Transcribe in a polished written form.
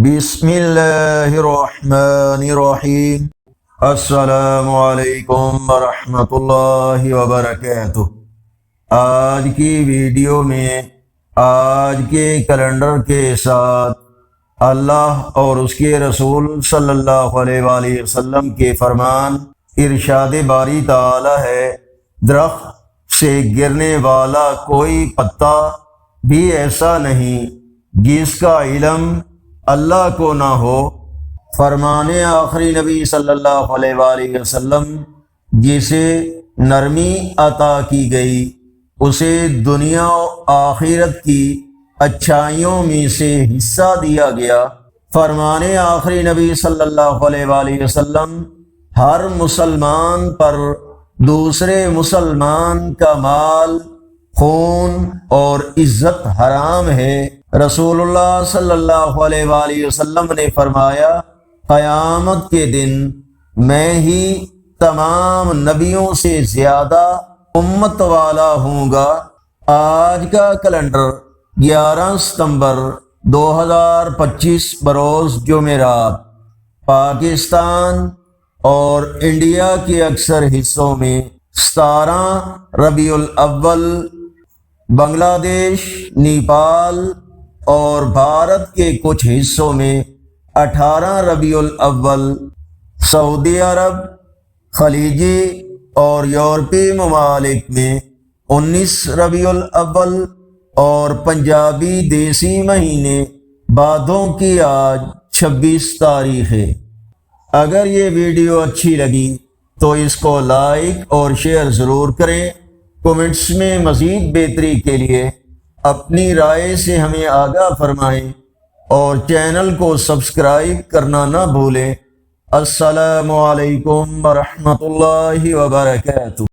بسم اللہ الرحمن الرحیم۔ السلام علیکم ورحمۃ اللہ وبرکاتہ۔ آج کی ویڈیو میں آج کے کیلنڈر کے ساتھ اللہ اور اس کے رسول صلی اللہ علیہ وآلہ وسلم کے فرمان ارشاد باری تعالی ہے، درخت سے گرنے والا کوئی پتا بھی ایسا نہیں جس کا علم اللہ کو نہ ہو۔ فرمان آخری نبی صلی اللہ علیہ وآلہ وسلم جسے نرمی عطا کی گئی، اسے دنیا و آخرت کی اچھائیوں میں سے حصہ دیا گیا۔ فرمان آخری نبی صلی اللہ علیہ وآلہ وسلم ہر مسلمان پر دوسرے مسلمان کا مال، خون اور عزت حرام ہے۔ رسول اللہ صلی اللہ علیہ وآلہ وسلم نے فرمایا، قیامت کے دن میں ہی تمام نبیوں سے زیادہ امت والا ہوں گا۔ آج کا کیلنڈر 11 ستمبر 2025 بروز جمعرات۔ پاکستان اور انڈیا کے اکثر حصوں میں 17 ربیع الاول، بنگلہ دیش، نیپال اور بھارت کے کچھ حصوں میں 18 ربیع الاول، سعودی عرب، خلیجی اور یورپی ممالک میں 19 ربیع الاول اور پنجابی دیسی مہینے بادوں کی آج 26 تاریخ ہے۔ اگر یہ ویڈیو اچھی لگی تو اس کو لائک اور شیئر ضرور کریں۔ کومنٹس میں مزید بہتری کے لیے اپنی رائے سے ہمیں آگاہ فرمائیں اور چینل کو سبسکرائب کرنا نہ بھولیں۔ السلام علیکم ورحمۃ اللہ وبرکاتہ۔